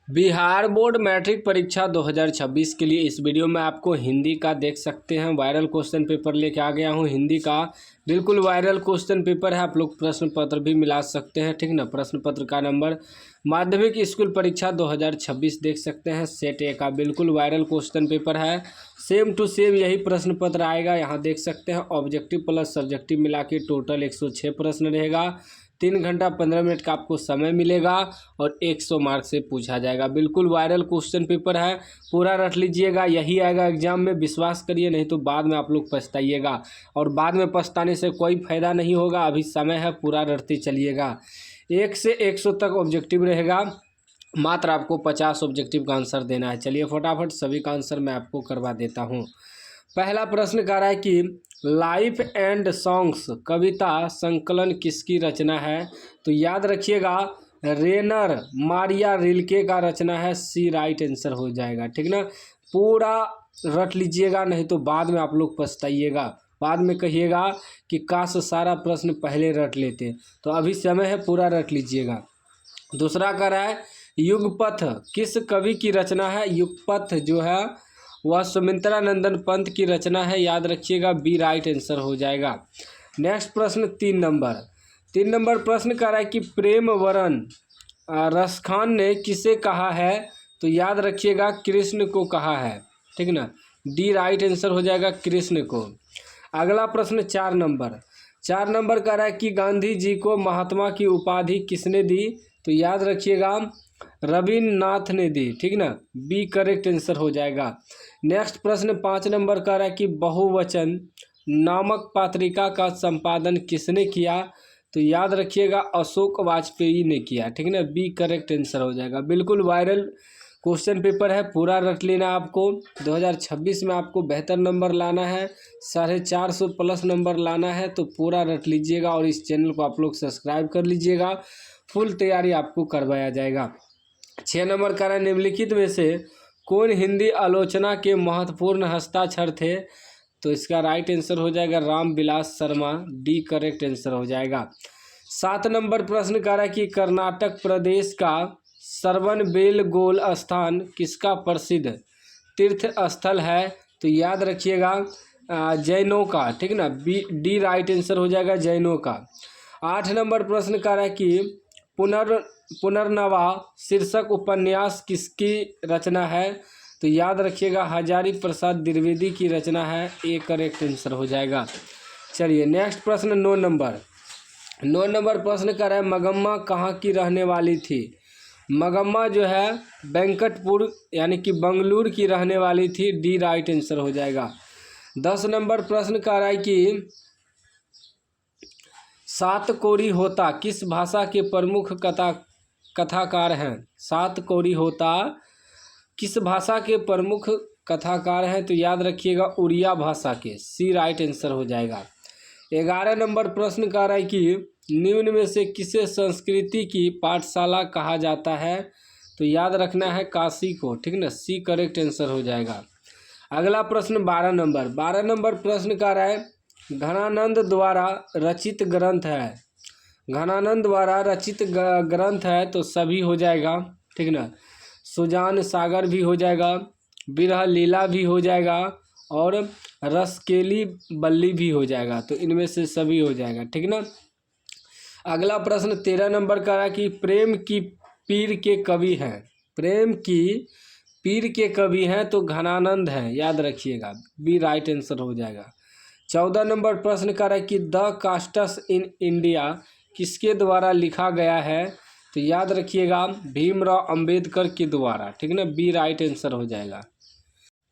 Bihar board matric परीक्षा 2026 के लिए इस वीडियो में आपको हिंदी का देख सकते हैं वायरल क्वेश्चन पेपर लेके आ गया हूं। हिंदी का बिल्कुल वायरल क्वेश्चन पेपर है। आप लोग प्रश्न पत्र भी मिला सकते हैं, ठीक ना। प्रश्न पत्र का नंबर माध्यमिक स्कूल परीक्षा 2026 देख सकते हैं। सेट ए का बिल्कुल वायरल क्वेश्चन पेपर है। सेम टू सेम यही प्रश्न पत्र आएगा। यहाँ देख सकते हैं ऑब्जेक्टिव प्लस सब्जेक्टिव मिला के टोटल 106 प्रश्न रहेगा। 3 घंटा 15 मिनट का आपको समय मिलेगा और 100 मार्क्स से पूछा जाएगा। बिल्कुल वायरल क्वेश्चन पेपर है, पूरा रट लीजिएगा। यही आएगा एग्जाम में, विश्वास करिए, नहीं तो बाद में आप लोग पछताइएगा और बाद में पछताने से कोई फायदा नहीं होगा। अभी समय है, पूरा रटते चलिएगा। 1 से 100 तक ऑब्जेक्टिव रहेगा। मात्र आपको 50 ऑब्जेक्टिव का आंसर देना है। चलिए फटाफट सभी का आंसर मैं आपको करवा देता हूँ। पहला प्रश्न कह रहा है कि लाइफ एंड सॉन्ग्स कविता संकलन किसकी रचना है? तो याद रखिएगा रेनर मारिया रिल्के का रचना है। सी राइट आंसर हो जाएगा, ठीक ना। पूरा रट लीजिएगा, नहीं तो बाद में आप लोग पछताइएगा। बाद में कहिएगा कि काश सारा प्रश्न पहले रट लेते। तो अभी समय है, पूरा रट लीजिएगा। दूसरा कह रहा है युगपथ किस कवि की रचना है? युगपथ जो है वह सुमित्रा नंदन पंत की रचना है। याद रखिएगा, बी राइट आंसर हो जाएगा। नेक्स्ट प्रश्न 3 नंबर प्रश्न कह रहा है कि प्रेम वरन रसखान ने किसे कहा है? तो याद रखिएगा कृष्ण को कहा है, ठीक ना। डी राइट आंसर हो जाएगा, कृष्ण को। अगला प्रश्न 4 नंबर कह रहा है कि गांधी जी को महात्मा की उपाधि किसने दी? तो याद रखिएगा रविन्द्रनाथ ने दी, ठीक ना। बी करेक्ट आंसर हो जाएगा। नेक्स्ट प्रश्न 5 नंबर कह रहा है कि बहुवचन नामक पत्रिका का संपादन किसने किया? तो याद रखिएगा अशोक वाजपेयी ने किया, ठीक ना। बी करेक्ट आंसर हो जाएगा। बिल्कुल वायरल क्वेश्चन पेपर है, पूरा रट लेना आपको। 2026 में आपको बेहतर नंबर लाना है, 450 प्लस नंबर लाना है, तो पूरा रट लीजिएगा और इस चैनल को आप लोग सब्सक्राइब कर लीजिएगा। फुल तैयारी आपको करवाया जाएगा। 6 नंबर का निम्नलिखित में से कौन हिंदी आलोचना के महत्वपूर्ण हस्ताक्षर थे? तो इसका राइट आंसर हो जाएगा Ramvilas Sharma. D correct answer हो जाएगा। 7 नंबर प्रश्न कह रहा है कि कर्नाटक प्रदेश का श्रवणबेलगोला स्थान किसका प्रसिद्ध तीर्थ स्थल है? तो याद रखिएगा जैनों का, ठीक ना। डी राइट आंसर हो जाएगा, जैनों का। 8 नंबर प्रश्न कह रहा है कि पुनर्नवा शीर्षक उपन्यास किसकी रचना है? तो याद रखिएगा हजारी प्रसाद द्विवेदी की रचना है। ए करेक्ट आंसर हो जाएगा। चलिए नेक्स्ट प्रश्न 9 नंबर प्रश्न कर रहा है मगम्मा कहाँ की रहने वाली थी? मगम्मा जो है वेंकटपुर यानी कि बंगलुरु की रहने वाली थी। डी राइट आंसर हो जाएगा। 10 नंबर प्रश्न कह रहा है कि सातकोरी होता किस भाषा के प्रमुख कथाकार हैं? सातकोरी होता किस भाषा के प्रमुख कथाकार हैं? तो याद रखिएगा उड़िया भाषा के। सी राइट आंसर हो जाएगा। 11 नंबर प्रश्न कह रहा है कि निम्न में से किसे संस्कृति की पाठशाला कहा जाता है? तो याद रखना है काशी को, ठीक ना। सी करेक्ट आंसर हो जाएगा। अगला प्रश्न 12 नंबर प्रश्न कह रहा है घनानंद द्वारा रचित ग्रंथ है। घनानंद द्वारा रचित ग्रंथ है तो सभी हो जाएगा, ठीक ना। सुजान सागर भी हो जाएगा, विरह लीला भी हो जाएगा और रसकेली बल्ली भी हो जाएगा। तो इनमें से सभी हो जाएगा, ठीक ना। अगला प्रश्न 13 नंबर का है कि प्रेम की पीर के कवि हैं। प्रेम की पीर के कवि हैं तो घनानंद हैं, याद रखिएगा। बी राइट आंसर हो जाएगा। 14 नंबर प्रश्न कर रहा है कि द कास्टस इन इंडिया किसके द्वारा लिखा गया है? तो याद रखिएगा भीमराव अंबेडकर के द्वारा, ठीक ना। बी राइट आंसर हो जाएगा।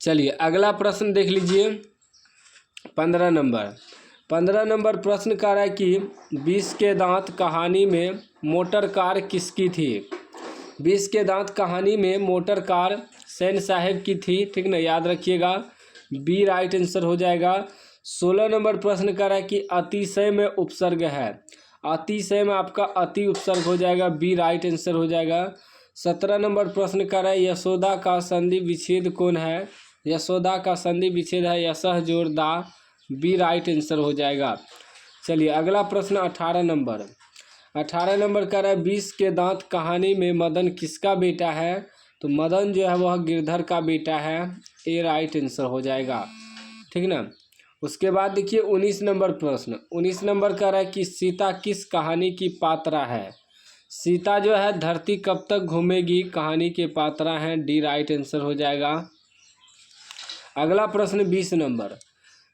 चलिए अगला प्रश्न देख लीजिए 15 नंबर प्रश्न कर रहा है कि 20 के दांत कहानी में मोटर कार किसकी थी? 20 के दांत कहानी में मोटर कार सैन साहेब की थी, ठीक ना। याद रखिएगा बी राइट आंसर हो जाएगा। 16 नंबर प्रश्न कर रहा है कि अतिशय में उपसर्ग है। अतिशय में आपका अति उपसर्ग हो जाएगा। बी राइट आंसर हो जाएगा। 17 नंबर प्रश्न कर रहा है यशोदा का संधि विच्छेद कौन है? यशोदा का संधि विच्छेद है यशः जोड़ दा। बी राइट आंसर हो जाएगा। चलिए अगला प्रश्न 18 नंबर कर रहा है 20 के दांत कहानी में मदन किसका बेटा है? तो मदन जो है वह गिरधर का बेटा है, ए राइट आंसर हो जाएगा। ठीक ना। उसके बाद देखिए 19 नंबर प्रश्न। 19 नंबर कह रहा है कि सीता किस कहानी की पात्रा है। सीता जो है धरती कब तक घूमेगी कहानी के पात्रा हैं, डी राइट आंसर हो जाएगा। अगला प्रश्न 20 नंबर।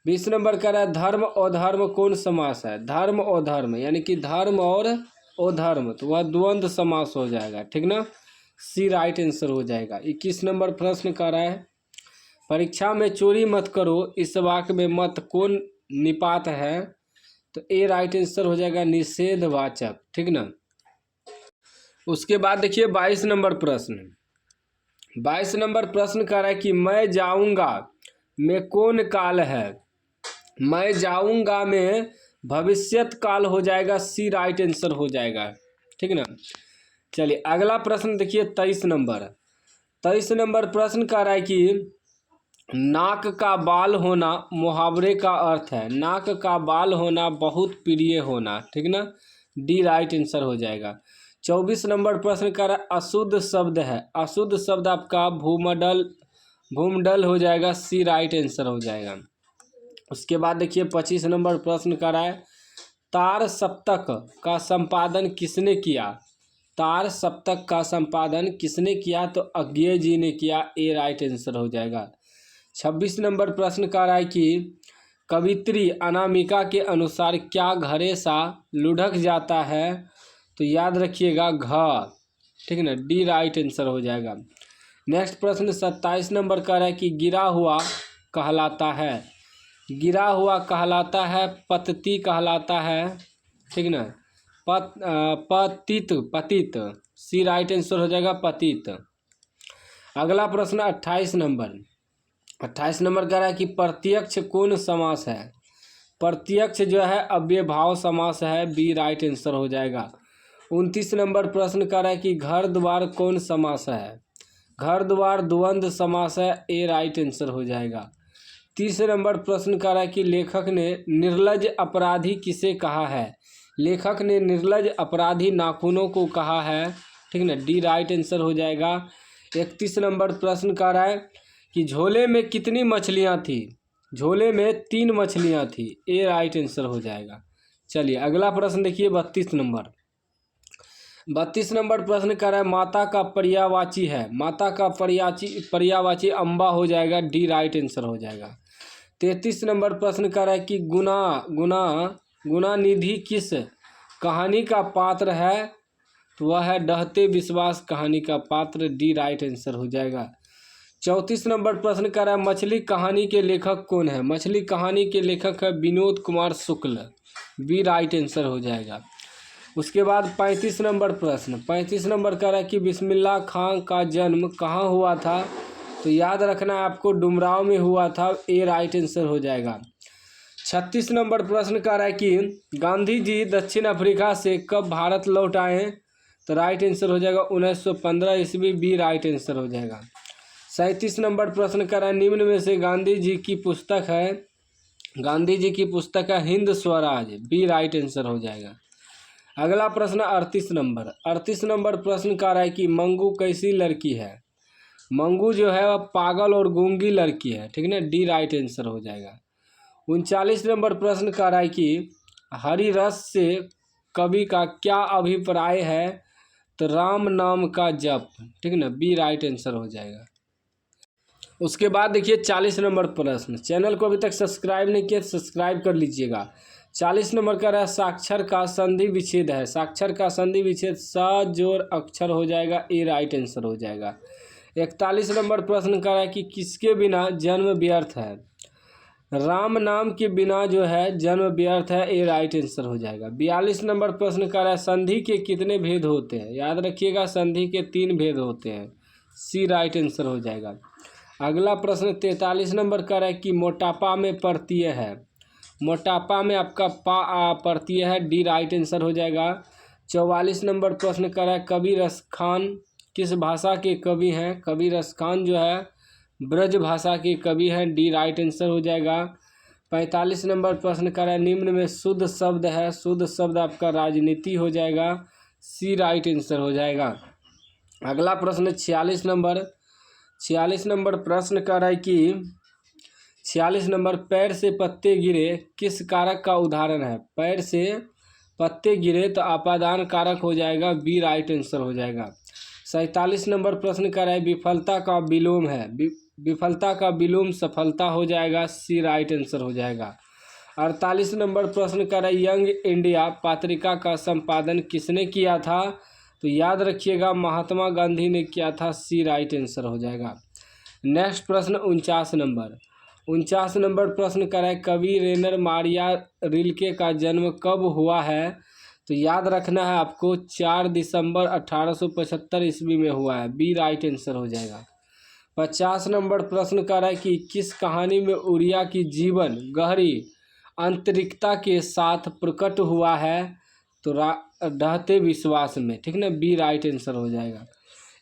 20 नंबर कह रहा है धर्म और धर्म कौन समास है। धर्म और धर्म यानी कि धर्म और अधर्म, तो वह द्वंद्व समास हो जाएगा। ठीक ना, सी राइट आंसर हो जाएगा। 21 नंबर प्रश्न कह रहा है परीक्षा में चोरी मत करो इस वाक्य में मत कौन निपात है, तो ए राइट आंसर हो जाएगा निषेधवाचक। ठीक ना। उसके बाद देखिए 22 नंबर प्रश्न। 22 नंबर प्रश्न कह रहा है कि मैं जाऊंगा में कौन काल है। मैं जाऊंगा में भविष्यत काल हो जाएगा, सी राइट आंसर हो जाएगा। ठीक ना। चलिए अगला प्रश्न देखिए 23 नंबर। 23 नंबर प्रश्न कह रहा है कि नाक का बाल होना मुहावरे का अर्थ है। नाक का बाल होना बहुत प्रिय होना। ठीक ना, डी राइट आंसर हो जाएगा। 24 नंबर प्रश्न कह रहा है अशुद्ध शब्द है। अशुद्ध शब्द आपका भूमंडल हो जाएगा, सी राइट आंसर हो जाएगा। उसके बाद देखिए 25 नंबर प्रश्न कह रहा है तार सप्तक का संपादन किसने किया। तार सप्तक का संपादन किसने किया, तो अज्ञेय जी ने किया, ए राइट आंसर हो जाएगा। 26 नंबर प्रश्न कह रहा है कि कवित्री अनामिका के अनुसार क्या घरे सा लुढ़क जाता है, तो याद रखिएगा घ। ठीक ना, डी राइट आंसर हो जाएगा। नेक्स्ट प्रश्न 27 नंबर कह रहा है कि गिरा हुआ कहलाता है। गिरा हुआ कहलाता है, पतती कहलाता है। ठीक ना, पतित, सी राइट आंसर हो जाएगा पतित। अगला प्रश्न 28 नंबर। 28 नंबर कह रहा है कि प्रत्यक्ष कौन समास है। प्रत्यक्ष जो है अव्ययभाव समास है, बी राइट आंसर हो जाएगा। 29 नंबर प्रश्न कह रहा है कि घर द्वार कौन समास है। घर द्वार द्वंद्व समास है, ए राइट आंसर हो जाएगा। 30 नंबर प्रश्न कह रहा है कि लेखक ने निर्लज अपराधी किसे कहा है। लेखक ने निर्लज अपराधी नाखूनों को कहा है। ठीक ना, डी राइट आंसर हो जाएगा। 31 नंबर प्रश्न कह रहा है कि झोले में कितनी मछलियां थी। झोले में 3 मछलियां थी, ए राइट आंसर हो जाएगा। चलिए अगला प्रश्न देखिए 32 नंबर। 32 नंबर प्रश्न कर रहा है माता का पर्यायवाची है। माता का पर्यायवाची अम्बा हो जाएगा, डी राइट आंसर हो जाएगा। 33 नंबर प्रश्न कर रहा है कि गुना निधि किस कहानी का पात्र है, तो वह है डहते विश्वास कहानी का पात्र, डी राइट आंसर हो जाएगा। 34 नंबर प्रश्न कर रहा है मछली कहानी के लेखक कौन है। मछली कहानी के लेखक है Vinod Kumar Shukla, B right answer हो जाएगा। उसके बाद 35 नंबर प्रश्न। 35 नंबर कह रहा है कि बिस्मिल्लाह खां का जन्म कहाँ हुआ था, तो याद रखना है आपको डुमराव में हुआ था, ए राइट आंसर हो जाएगा। 36 नंबर प्रश्न कह रहा है कि गांधी जी दक्षिण अफ्रीका से कब भारत लौट आए, तो राइट आंसर हो जाएगा 1915 ईस्वी, बी राइट आंसर हो जाएगा। 37 नंबर प्रश्न कर रहा है निम्न में से गांधी जी की पुस्तक है Hind Swaraj, B right answer हो जाएगा। अगला प्रश्न 38 नंबर। 38 नंबर प्रश्न कह रहा है कि मंगू कैसी लड़की है। मंगू जो है वह पागल और गूंगी लड़की है। ठीक है ना, डी राइट आंसर हो जाएगा। 39 नंबर प्रश्न कह रहा है कि हरि रस से कवि का क्या अभिप्राय है, तो राम नाम का जप। ठीक है ना, बी राइट आंसर हो जाएगा। उसके बाद देखिए 40 नंबर प्रश्न। चैनल को अभी तक सब्सक्राइब नहीं किया, सब्सक्राइब कर लीजिएगा। 40 नंबर का रहा साक्षर का संधि विच्छेद है। साक्षर का संधि विच्छेद स जोड़ अक्षर हो जाएगा, ए राइट आंसर हो जाएगा। 41 नंबर प्रश्न का है कि किसके बिना जन्म व्यर्थ है। राम नाम के बिना जो है जन्म व्यर्थ है, ए राइट आंसर हो जाएगा। 42 नंबर प्रश्न का है संधि के कितने भेद होते हैं। याद रखिएगा संधि के 3 भेद होते हैं, सी राइट आंसर हो जाएगा। अगला प्रश्न 43 नंबर का है कि मोटापा में प्रत्यय है। मोटापा में आपका प्रत्यय है, डी राइट आंसर हो जाएगा। 44 नंबर प्रश्न कर है कवि रसखान किस भाषा के कवि हैं। कवि रसखान जो है ब्रज भाषा के कवि हैं, डी राइट आंसर हो जाएगा। 45 नंबर प्रश्न कर है निम्न में शुद्ध शब्द है। शुद्ध शब्द आपका राजनीति हो जाएगा, सी राइट आंसर हो जाएगा। अगला प्रश्न 46 नंबर प्रश्न कर रहा है कि 46 नंबर, पैर से पत्ते गिरे किस कारक का उदाहरण है? पैर से पत्ते गिरे तो अपादान कारक हो जाएगा, बी राइट आंसर हो जाएगा। 47 नंबर प्रश्न कर रहा है विफलता का विलोम है, विफलता का विलोम सफलता हो जाएगा, सी राइट आंसर हो जाएगा। 48 नंबर प्रश्न कर रहा है यंग इंडिया पत्रिका का संपादन किसने किया था? तो याद रखिएगा महात्मा गांधी ने किया था, सी राइट आंसर हो जाएगा। नेक्स्ट प्रश्न 49 नंबर प्रश्न कर रहा है कवि रेनर मारिया रिल्के का जन्म कब हुआ है? तो याद रखना है आपको 4 दिसंबर 1875 ईस्वी में हुआ है, बी राइट आंसर हो जाएगा। 50 नंबर प्रश्न कर रहा है कि किस कहानी में उड़िया की जीवन गहरी आंतरिकता के साथ प्रकट हुआ है? तो ढहते विश्वास में, ठीक ना, बी राइट आंसर हो जाएगा।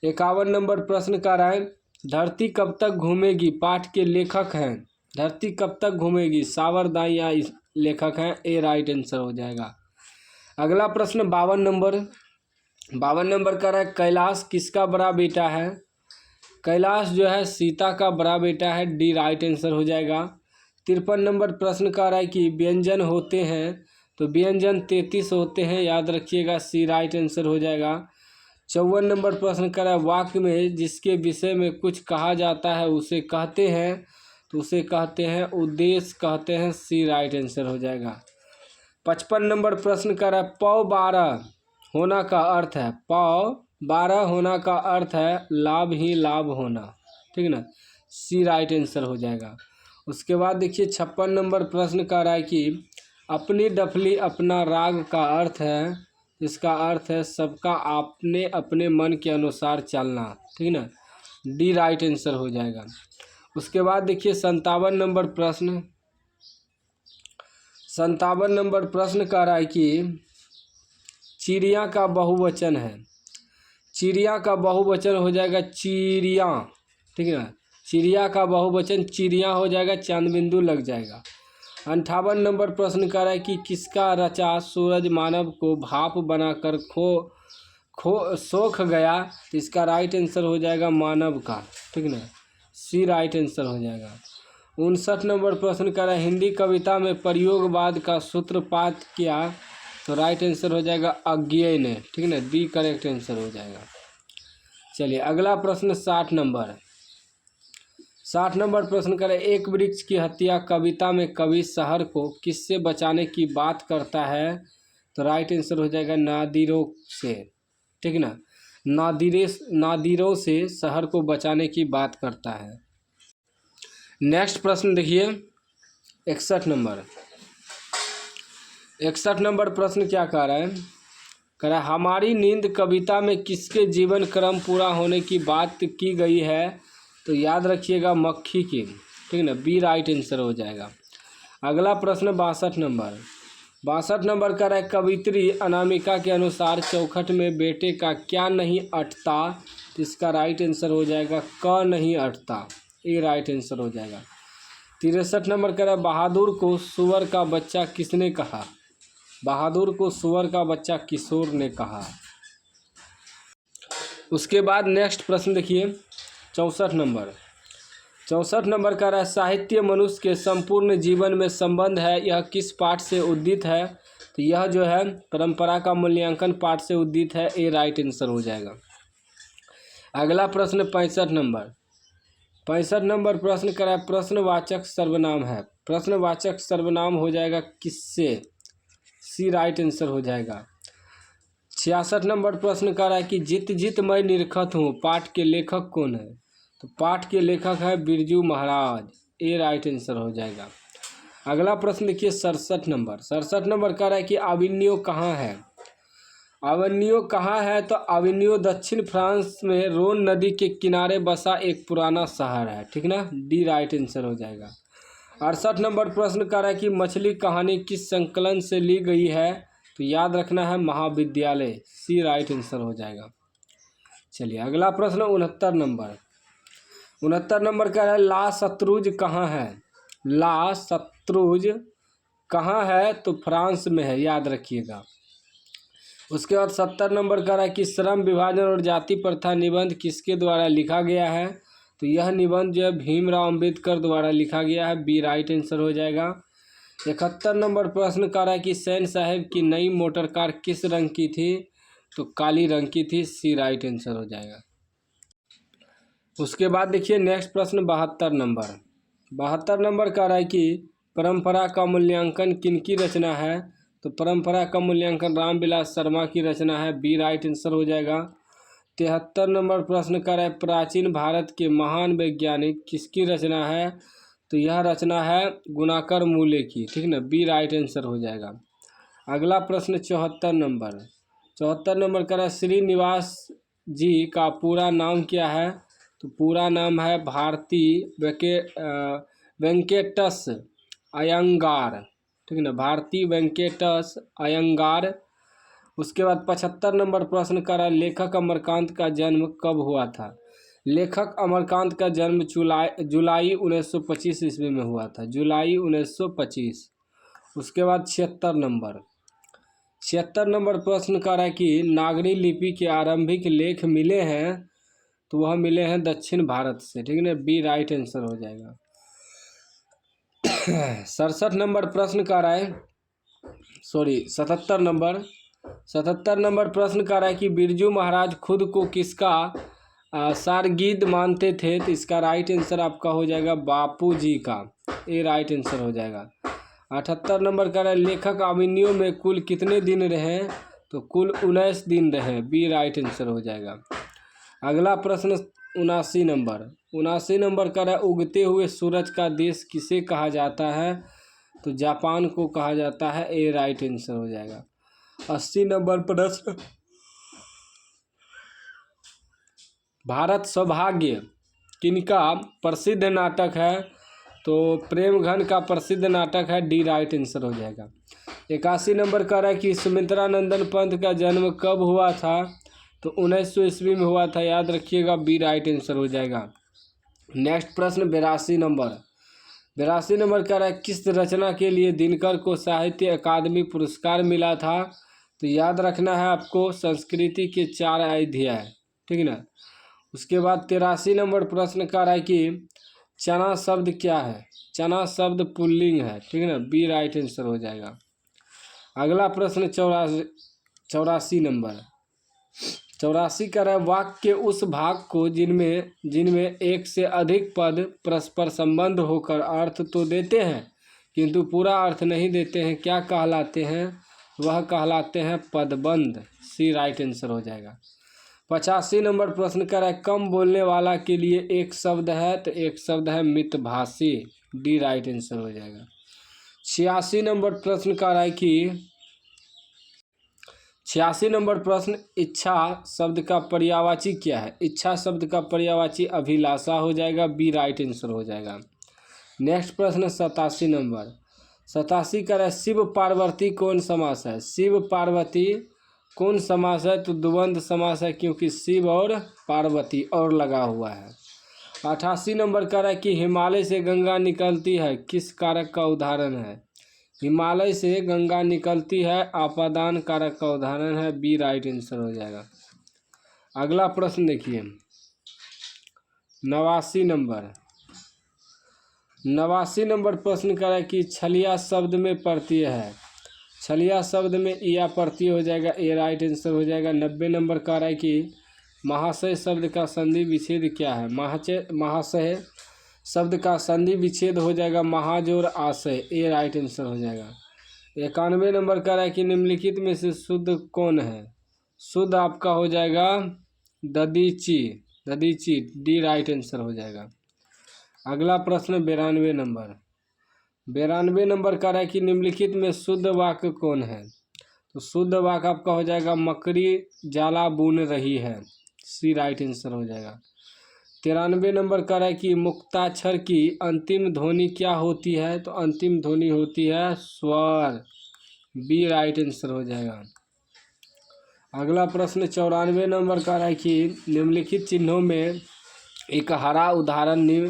51 नंबर प्रश्न कर रहा है धरती कब तक घूमेगी पाठ के लेखक हैं? धरती कब तक घूमेगी सावरदाइया लेखक हैं, ए राइट आंसर हो जाएगा। अगला प्रश्न 52 नंबर कर रहा है कैलाश किसका बड़ा बेटा है? कैलाश जो है सीता का बड़ा बेटा है, डी राइट आंसर हो जाएगा। 53 नंबर प्रश्न कर रहा है कि व्यंजन होते हैं, तो व्यंजन 33 होते हैं, याद रखिएगा, सी राइट आंसर हो जाएगा। 54 नंबर प्रश्न कर रहा है वाक्य में जिसके विषय में कुछ कहा जाता है उसे कहते हैं, तो उसे कहते हैं उद्देश्य कहते हैं, सी राइट आंसर हो जाएगा। 55 नंबर प्रश्न कर रहा है पौ 12 होना का अर्थ है, पौ 12 होना का अर्थ है लाभ ही लाभ होना, ठीक ना, सी राइट आंसर हो जाएगा। उसके बाद देखिए 56 नंबर प्रश्न कर रहा है कि अपनी डफली अपना राग का अर्थ है, इसका अर्थ है सबका अपने अपने मन के अनुसार चलना, ठीक ना, डी राइट आंसर हो जाएगा। उसके बाद देखिए 57 नंबर प्रश्न कर रहा है कि चिड़िया का बहुवचन है, चिड़िया का बहुवचन हो जाएगा चिड़िया, ठीक है ना, चिड़िया का बहुवचन चिड़िया हो जाएगा, चांद बिंदु लग जाएगा। 58 नंबर प्रश्न कर रहा है कि किसका रचा सूरज मानव को भाप बनाकर सोख गया? तो इसका राइट आंसर हो जाएगा मानव का, ठीक ना, सी राइट आंसर हो जाएगा। 59 नंबर प्रश्न कर रहा है हिंदी कविता में प्रयोगवाद का सूत्रपात किया? तो राइट आंसर हो जाएगा अज्ञेय ने, ठीक ना, डी करेक्ट आंसर हो जाएगा। चलिए अगला प्रश्न 60 नंबर प्रश्न करें एक वृक्ष की हत्या कविता में कवि शहर को किससे बचाने की बात करता है? तो राइट आंसर हो जाएगा नादिरों से, ठीक ना, नादिरों से शहर को बचाने की बात करता है। नेक्स्ट प्रश्न देखिए 61 नंबर प्रश्न क्या कह रहा है हमारी नींद कविता में किसके जीवन क्रम पूरा होने की बात की गई है? तो याद रखिएगा मक्खी की, ठीक ना, बी राइट आंसर हो जाएगा। अगला प्रश्न 62 नंबर का है कवित्री अनामिका के अनुसार चौखट में बेटे का क्या नहीं अटता? तो इसका राइट आंसर हो जाएगा क नहीं अटता, ए राइट आंसर हो जाएगा। 63 नंबर का है बहादुर को सुअर का बच्चा किसने कहा? बहादुर को सुअर का बच्चा किशोर ने कहा। उसके बाद नेक्स्ट प्रश्न देखिए 64 नंबर का है साहित्य मनुष्य के संपूर्ण जीवन में संबंध है, यह किस पाठ से उद्दित है? तो यह जो है परंपरा का मूल्यांकन पाठ से उद्दित है, ए राइट आंसर हो जाएगा। अगला प्रश्न 65 नंबर प्रश्न का है प्रश्नवाचक सर्वनाम है, प्रश्नवाचक सर्वनाम हो जाएगा किससे? सी राइट आंसर हो जाएगा। 66 नंबर प्रश्न कर रहा है कि जित जित मैं निरखत हूँ पाठ के लेखक कौन है? तो पाठ के लेखक है बिरजू महाराज, ए राइट आंसर हो जाएगा। अगला प्रश्न देखिए 67 नंबर कर रहा है कि अविन्यो कहाँ है? अविन्यो कहाँ है? तो अविन्यो दक्षिण फ्रांस में रोन नदी के किनारे बसा एक पुराना शहर है, ठीक ना, डी राइट आंसर हो जाएगा। 68 नंबर प्रश्न कर रहा है कि मछली कहानी किस संकलन से ली गई है? तो याद रखना है महाविद्यालय, सी राइट आंसर हो जाएगा। चलिए अगला प्रश्न 69 नंबर का है ला शत्रुज कहाँ है? ला शत्रुज कहाँ है? तो फ्रांस में है, याद रखिएगा। उसके बाद 70 नंबर का है कि श्रम विभाजन और जाति प्रथा निबंध किसके द्वारा लिखा गया है। तो यह निबंध जो है भीमराव अंबेडकर द्वारा लिखा गया है, बी राइट आंसर हो जाएगा। 71 नंबर प्रश्न का है कि सैन साहब की नई मोटर कार किस रंग की थी। तो काली रंग की थी, सी राइट आंसर हो जाएगा। उसके बाद देखिए नेक्स्ट प्रश्न 72 नंबर का है कि परंपरा का मूल्यांकन किनकी रचना है। तो परंपरा का मूल्यांकन रामविलास शर्मा की रचना है, बी राइट आंसर हो जाएगा। 73 नंबर प्रश्न का है प्राचीन भारत के महान वैज्ञानिक किसकी रचना है। तो यह रचना है गुणाकर मूले की, ठीक ना, बी राइट आंसर हो जाएगा। अगला प्रश्न 74 नंबर का है श्रीनिवास जी का पूरा नाम क्या है। तो पूरा नाम है भारती वेंकटेश अयंगार, ठीक ना, भारती वेंकटेश अयंगार। उसके बाद 75 नंबर प्रश्न का है लेखक अमरकांत का जन्म कब हुआ था। लेखक अमरकांत का जन्म जुलाई 1925 ईस्वी में हुआ था, जुलाई 1925। उसके बाद 76 नंबर प्रश्न का है कि नागरी लिपि के आरंभिक लेख मिले हैं। तो वह मिले हैं दक्षिण भारत से, ठीक है ना, बी राइट आंसर हो जाएगा। 67 नंबर प्रश्न का है 77 नंबर प्रश्न का है कि बिरजू महाराज खुद को किसका शागिर्द मानते थे। तो इसका राइट आंसर आपका हो जाएगा बापू जी का, ए राइट आंसर हो जाएगा। 78 नंबर का है लेखक अभिमन्यु में कुल कितने दिन रहे। तो कुल 19 दिन रहे, बी राइट आंसर हो जाएगा। अगला प्रश्न 79 नंबर का है उगते हुए सूरज का देश किसे कहा जाता है। तो जापान को कहा जाता है, ए राइट आंसर हो जाएगा। 80 नंबर प्रश्न भारत सौभाग्य किनका प्रसिद्ध नाटक है। तो प्रेमघन का प्रसिद्ध नाटक है, डी राइट आंसर हो जाएगा। 81 नंबर का है कि सुमित्रानंदन पंत का जन्म कब हुआ था। तो 1900 ईस्वी में हुआ था, याद रखिएगा, बी राइट आंसर हो जाएगा। नेक्स्ट प्रश्न 82 नंबर का है किस रचना के लिए दिनकर को साहित्य अकादमी पुरस्कार मिला था। तो याद रखना है आपको संस्कृति के 4 अध्याय, ठीक है ना। उसके बाद 83 नंबर प्रश्न का है कि चना शब्द क्या है। चना शब्द पुल्लिंग है, ठीक है ना, बी राइट आंसर हो जाएगा। अगला प्रश्न 84 का है वाक्य के उस भाग को जिनमें एक से अधिक पद परस्पर संबंध होकर अर्थ तो देते हैं किंतु पूरा अर्थ नहीं देते हैं, क्या कहलाते हैं। वह कहलाते हैं पदबंध, सी राइट आंसर हो जाएगा। 85 नंबर प्रश्न का है कम बोलने वाला के लिए एक शब्द है। तो एक शब्द है मितभाषी, डी राइट आंसर हो जाएगा। 86 नंबर प्रश्न का है कि 86 नंबर प्रश्न इच्छा शब्द का पर्यायवाची क्या है। इच्छा शब्द का पर्यायवाची अभिलाषा हो जाएगा, बी राइट आंसर हो जाएगा। नेक्स्ट प्रश्न 87 का है शिव पार्वती कौन समास है। शिव पार्वती कौन समास है। तो द्वंद्व समास है, क्योंकि शिव और पार्वती और लगा हुआ है। 88 नंबर का है कि हिमालय से गंगा निकलती है किस कारक का उदाहरण है। हिमालय से गंगा निकलती है आपादान कारक का उदाहरण है, बी राइट आंसर हो जाएगा। अगला प्रश्न देखिए 89 नंबर प्रश्न का है कि छलिया शब्द में प्रत्यय है। छलिया शब्द में या प्रत्यय हो जाएगा, ए राइट आंसर हो जाएगा। 90 नंबर का है कि महाशय शब्द का संधि विच्छेद क्या है। महाशय शब्द का संधि विच्छेद हो जाएगा महाजोर आशय, ए राइट आंसर हो जाएगा। 91 नंबर का है कि निम्नलिखित में से शुद्ध कौन है। शुद्ध आपका हो जाएगा ददीची, डी राइट आंसर हो जाएगा। अगला प्रश्न 92 नंबर का है कि निम्नलिखित में शुद्ध वाक्य कौन है। तो शुद्ध वाक्य आपका हो जाएगा मकड़ी जाला बुन रही है, सी राइट आंसर हो जाएगा। 93 नंबर का है कि मुक्ताक्षर की अंतिम ध्वनि क्या होती है। तो अंतिम ध्वनि होती है स्वर, बी राइट आंसर हो जाएगा। अगला प्रश्न 94 नंबर का है कि निम्नलिखित चिन्हों में एक हरा उदाहरण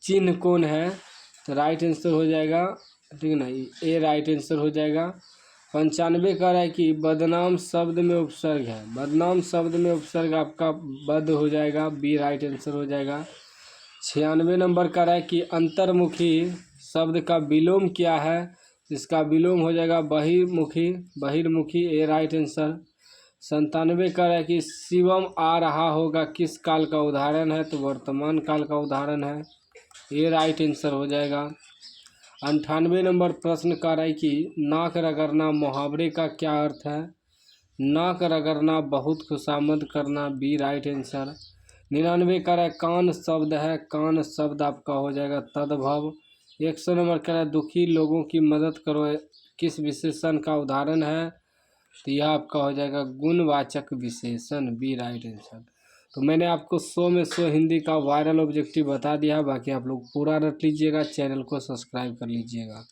चिन्ह कौन है। तो राइट आंसर हो जाएगा, ठीक है ना, ए राइट आंसर हो जाएगा। 95 कह रहा है कि बदनाम शब्द में उपसर्ग है। बदनाम शब्द में उपसर्ग आपका बद हो जाएगा, बी राइट आंसर हो जाएगा। 96 नंबर कह रहा है कि अंतर्मुखी शब्द का विलोम क्या है। इसका विलोम हो जाएगा बहिर्मुखी, बहिर्मुखी, ए राइट आंसर। 97 कह रहा है कि शिवम आ रहा होगा किस काल का उदाहरण है, तो वर्तमान काल का उदाहरण है, ये राइट आंसर हो जाएगा। 98 नंबर प्रश्न कह रहा है कि नाक रगड़ना मुहावरे का क्या अर्थ है। नाक रगड़ना बहुत खुशामद करना, बी राइट आंसर। 99 कह रहा है कान शब्द है, कान शब्द आपका हो जाएगा तद्भव। 100 नंबर कह रहा है दुखी लोगों की मदद करो किस विशेषण का उदाहरण है, तो यह आपका हो जाएगा गुणवाचक विशेषण, बी राइट आंसर। तो मैंने आपको 100 में 100 हिंदी का वायरल ऑब्जेक्टिव बता दिया है, बाकी आप लोग पूरा रट लीजिएगा, चैनल को सब्सक्राइब कर लीजिएगा।